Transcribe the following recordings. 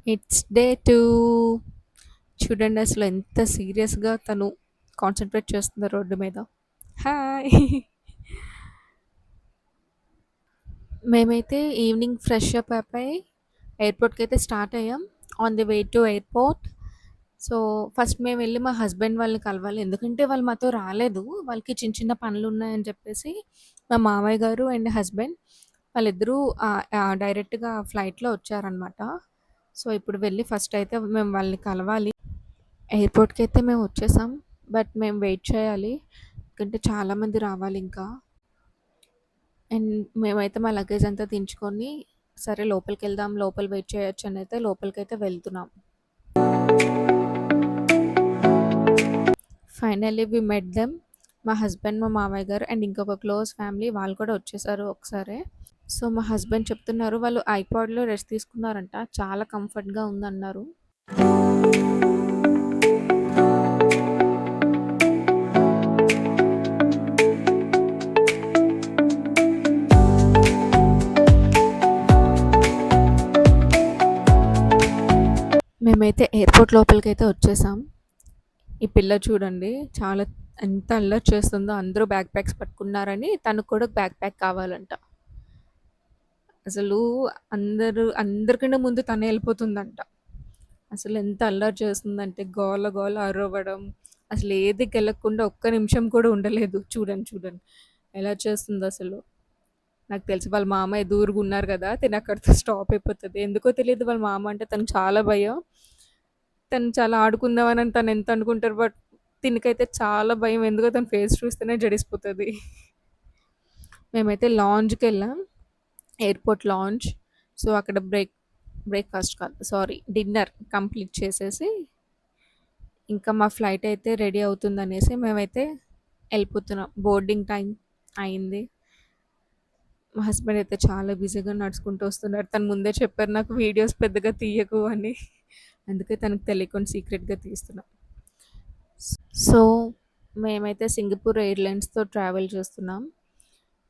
It's day 2. చూడండి అసలు ఎంత సీరియస్‌గా తను కాన్సంట్రేట్ చేస్తుందో రోడ్డు మీద. హాయ్! మేమైతే ఈవినింగ్ ఫ్రెష్ అప్ అయిపోయి ఎయిర్‌పోర్ట్‌కైతే స్టార్ట్ అయ్యాం. On the way to airport. So, first మేమెళ్లి మా హస్బెండ్ వాళ్ళని కలవాలి. ఎందుకంటే వాళ్ళు మాతో రాలేదు. వాళ్ళకి చిన్న చిన్న పనులున్నాయని చెప్పేసి మా మామయ్య గారు అండ్ హస్బెండ్ వాళ్ళిద్దరూ డైరెక్ట్‌గా ఫ్లైట్‌లో వచ్చారనమాట. సో, ఇప్పుడు వెళ్ళి ఫస్ట్ అయితే మేము వాళ్ళని కలవాలి. ఎయిర్‌పోర్ట్‌కైతే మేము వచ్చేసాం. బట్ మేము వెయిట్ చేయాలి. ఎందుకంటే చాలామంది రావాలింకా. అండ్ మేమైతే మా లగేజ్ అంతా దించుకొని, సరే లోపలికెళ్దాం, లోపల వెయిట్ చేయొచ్చనైతే లోపలికైతే వెళ్తున్నాం. Finally we met them. మా హస్బెండ్, మా మామయ్య గారు అండ్ ఇంకొక క్లోజ్ ఫ్యామిలీ వాళ్ళు కూడా వచ్చేసారు ఒకసారే. సో, మా హస్బెండ్ చెప్తున్నారు వాళ్ళు ఐపాడ్‌లో రెస్ట్ తీసుకున్నారంట. చాలా కంఫర్ట్‌గా ఉందన్నారు. మేమైతే ఎయిర్‌పోర్ట్ లోపలికైతే వచ్చేసాం. ఈ పిల్ల చూడండి చాలా ఎంత అల్లరి చేస్తుందో, అందరూ బ్యాక్ ప్యాక్స్ పట్టుకున్నారని తనకు కూడా బ్యాక్ ప్యాక్ కావాలంట. అసలు అందరికంటే ముందు తనే ఎళ్ళిపోతుందంట. అసలు ఎంత అల్లరి చేస్తుందంటే గోల గోల అరవడం. అసలు ఏది కెళ్ళకుండా ఒక్క నిమిషం కూడా ఉండలేదు. చూడండి, చూడండి ఎలా చేస్తుందసలు. నాకు తెలిసి వాళ్ళ మామయ్య దూరుగున్నారు గదా! తినక్కడితో స్టాప్ అయిపోతది. ఎందుకో తెలీదు వాళ్ళ మామ అంటే తనకు చాలా భయం. తను చాలా ఆడుకుందామని తను ఎంత అనుకుంటారు. బట్ తినకైతే చాలా భయం. ఎందుకో తన ఫేస్ చూస్తేనే జడిసిపోతది. మేమైతే లాంజ్‌కెళ్ళాం. Airport lounge. సో, అక్కడ బ్రేక్‌ఫాస్ట్ కాదు సారీ డిన్నర్ కంప్లీట్ చేసేసి, ఇంకా మా ఫ్లైట్ అయితే రెడీ అవుతుందనేసి మేమైతే ఎళ్ళిపోతున్నాం. బోర్డింగ్ టైమ్ అయింది. మా హస్బెండ్ అయితే చాలా బిజీగా నడుచుకుంటూ వస్తున్నారు. తను ముందే చెప్పారు నాకు వీడియోస్ పెద్దగా తీయకు అని. అందుకే తనకు తెలియకుండా సీక్రెట్‌గా తీస్తున్నా. సో, మేమైతే సింగపూర్ ఎయిర్‌లైన్స్‌తో ట్రావెల్ చేస్తున్నాం.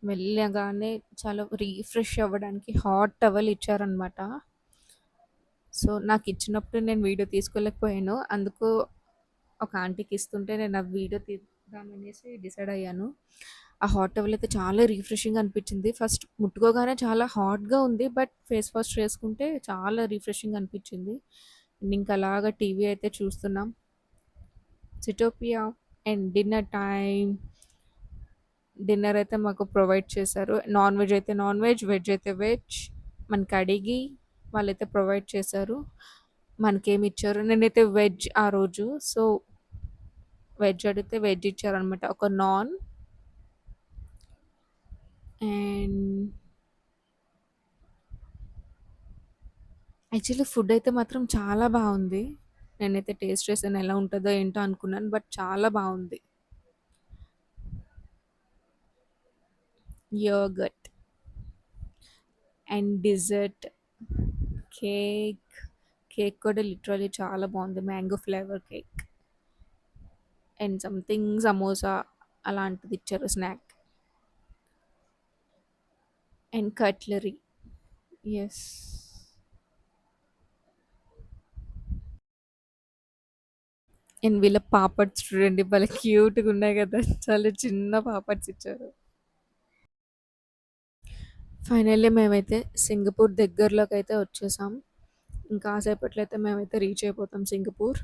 వెళ్ళగానే చాలా రిఫ్రెష్ అవ్వడానికి హాట్ టవల్ ఇచ్చారనమాట. సో, నాకిచ్చినప్పుడు నేను వీడియో తీసుకోలేకపోయాను. అందుకు ఒక ఆంటీకి ఇస్తుంటే నేను ఆ వీడియో తీద్దామనేసి డిసైడ్ అయ్యాను. ఆ హాట్ టవల్ అయితే చాలా రిఫ్రెషింగ్‌గా అనిపించింది. ఫస్ట్ ముట్టుకోగానే చాలా హాట్‌గా ఉంది. బట్ ఫేస్ వాష్ చేసుకుంటే చాలా రిఫ్రెషింగ్‌గా అనిపించింది. ఇంక అలాగా టీవీ అయితే చూస్తున్నాం. సిటోపియా అండ్ డిన్నర్ టైమ్. డిన్నర్ అయితే మాకు ప్రొవైడ్ చేశారు. నాన్ వెజ్ అయితే నాన్ వెజ్, వెజ్ అయితే వెజ్. మనకి అడిగి వాళ్ళైతే ప్రొవైడ్ చేశారు. మనకేమిచ్చారు నేనైతే వెజ్ ఆ రోజు. సో, వెజ్ అడిగితే వెజ్ ఇచ్చారనమాట. ఒక నాన్ అండ్ యాక్చువల్లీ ఫుడ్ అయితే మాత్రం చాలా బావుంది. నేనైతే టేస్ట్ చేశాను ఎలా ఉంటదో ఏంటో అనుకున్నాను. బట్ చాలా బావుంది. Yogurt and dessert, cake. Cake కూడా లిటరల్లీ చాలా బావుంది. Mango flavour cake and something samosa అలాంటిది ఇచ్చారు snack and cutlery. Yes. And వీళ్ళ పాపడ్స్ చూడండి భలే క్యూట్‌గా ఉన్నాయి గదా! చాలా చిన్న పాపడ్స్ ఇచ్చారు. ఫైనల్లీ మేమైతే సింగపూర్ దగ్గరలోకైతే వచ్చేసాం. ఇంకా కాసేపట్లో అయితే మేమైతే రీచ్ అయిపోతాం సింగపూర్.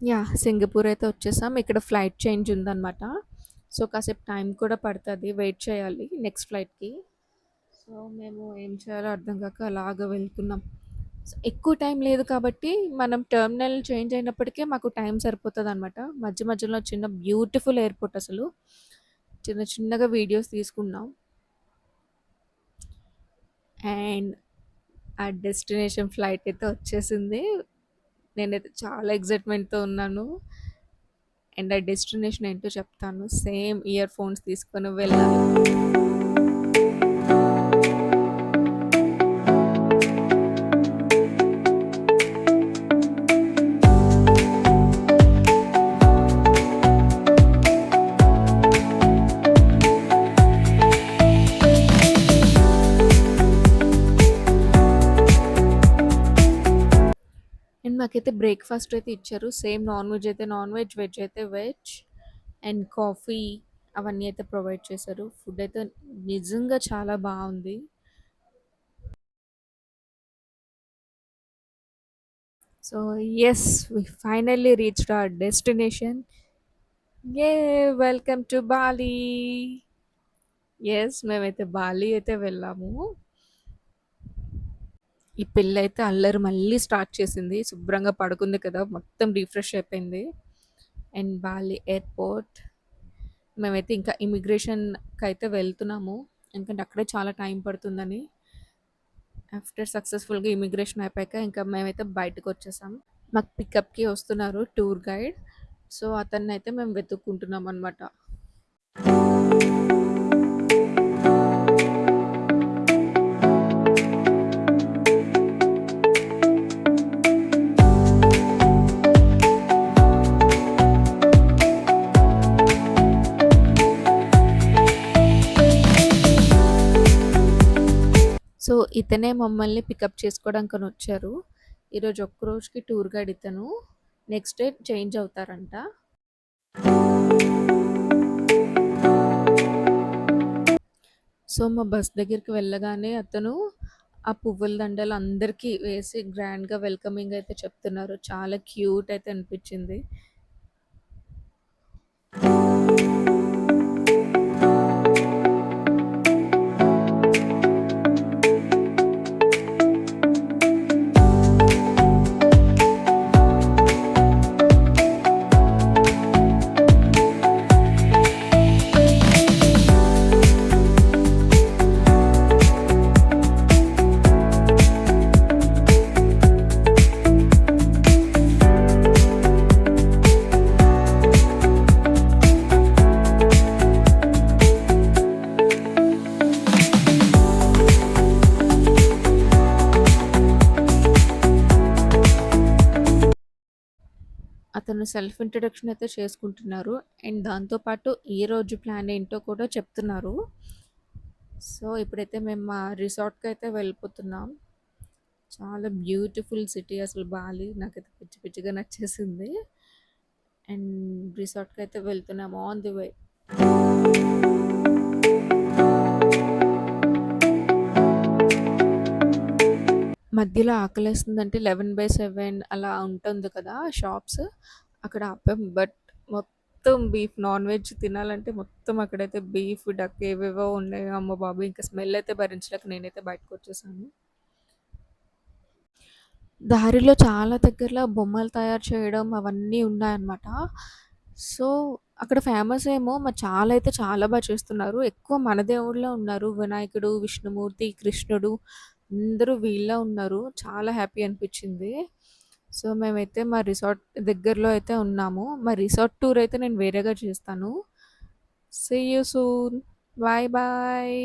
యాహ్! సింగపూర్ అయితే వచ్చేసాం. ఇక్కడ ఫ్లైట్ చేంజ్ ఉందనమాట. సో, కాసేపు టైం కూడా పడతది. వెయిట్ చేయాలి నెక్స్ట్ ఫ్లైట్‌కి. సో, మేము ఏం చేయాలో అర్థం కాక అలాగా వెళ్తున్నాం. ఎక్కువ టైం లేదు కాబట్టి మనం టెర్మినల్ చేంజ్ అయినప్పటికే మాకు టైం సరిపోతదనమాట. మధ్య మధ్యలో చిన్న బ్యూటిఫుల్ ఎయిర్‌పోర్ట్ అసలు. చిన్న చిన్నగా వీడియోస్ తీసుకున్నాం. అండ్ ఆ డెస్టినేషన్ ఫ్లైట్ అయితే వచ్చేసింది. నేనైతే చాలా ఎక్సైట్‌మెంట్‌తో ఉన్నాను. అండ్ ఆ డెస్టినేషన్ ఏంటో చెప్తాను. సేమ్ ఇయర్ ఫోన్స్ తీసుకొని వెళ్ళాలి. మాకైతే బ్రేక్‌ఫాస్ట్ అయితే ఇచ్చారు. సేమ్ నాన్ వెజ్ అయితే నాన్ వెజ్, వెజ్ అయితే వెజ్ అండ్ కాఫీ అవన్నీ అయితే ప్రొవైడ్ చేశారు. ఫుడ్ అయితే నిజంగా చాలా బావుంది. So, yes we finally reached our destination. Yay! Welcome to Bali. Yes మేమైతే బాలి అయితే వెళ్ళాము. ఈ పిల్లయితే అల్లరి మళ్ళీ స్టార్ట్ చేసింది. శుభ్రంగా పడుకుంది కదా! మొత్తం రిఫ్రెష్ అయిపోయింది. అండ్ బాలి ఎయిర్‌పోర్ట్ మేమైతే ఇంకా ఇమిగ్రేషన్‌కైతే వెళ్తున్నాము. ఎందుకంటే అక్కడే చాలా టైం పడుతుందని. ఆఫ్టర్ సక్సెస్‌ఫుల్‌గా ఇమిగ్రేషన్ అయిపోయాక ఇంకా మేమైతే బయటకొచ్చేసాం. మాకు పికప్‌కి వస్తున్నారు టూర్ గైడ్. సో, అతన్నయితే మేము వెతుక్కుంటున్నామనమాట. సో, ఇతనే మమ్మల్ని పికప్ చేసుకోవడానికనొచ్చారు. ఈరోజు ఒక్క రోజుకి టూర్ గైడ్ ఇతను. నెక్స్ట్ డే చేంజ్ అవుతారంట. సో, మా బస్ దగ్గరికి వెళ్ళగానే అతను ఆ పువ్వుల దండలు అందరికీ వేసి గ్రాండ్‌గా వెల్కమింగ్ అయితే చెప్తున్నారు. చాలా క్యూట్ అయితే అనిపిచ్చింది. అతను సెల్ఫ్ ఇంట్రడక్షన్ అయితే చేసుకుంటున్నారు. అండ్ దాంతో పాటు ఈ రోజు ప్లాన్ ఏంటో కూడా చెప్తున్నారు. సో, ఇప్పుడైతే మేము మా రిసార్ట్‌కయితే వెళ్ళిపోతున్నాం. చాలా బ్యూటిఫుల్ సిటీ అసలు బాలి. నాకైతే పిచ్చి పిచ్చిగా నచ్చేసింది. అండ్ రిసార్ట్‌కయితే వెళ్తున్నాం ఆన్ ది వే. మధ్యలో ఆకలేస్తుందంటే 11/7 అలా ఉంటుంది కదా షాప్స్. అక్కడ ఆపాం. బట్ మొత్తం బీఫ్ నాన్ వెజ్ తినాలంటే మొత్తం అక్కడైతే బీఫ్, డక్ ఏవేవో ఉన్నాయి. అమ్మ బాబోయ్! ఇంక స్మెల్ అయితే భరించలేక నేనైతే బయటకొచ్చేసాను. దారిలో చాలా దగ్గరలో బొమ్మలు తయారు చేయడం అవన్నీ ఉన్నాయన్నమాట. సో, అక్కడ ఫేమస్ ఏమో మరి చాలా అయితే చాలా చేస్తున్నారు. ఎక్కువ మన దేవుళ్ళే ఉన్నారు. వినాయకుడు, విష్ణుమూర్తి, కృష్ణుడు అందరూ వీళ్ళే ఉన్నారు. చాలా హ్యాపీ అనిపిచ్చింది. సో, మేమైతే మా రిసార్ట్ దగ్గరలో అయితే ఉన్నాము. మా రిసార్ట్ టూర్ అయితే నేను వేరేగా చేస్తాను. See you soon. Bye bye.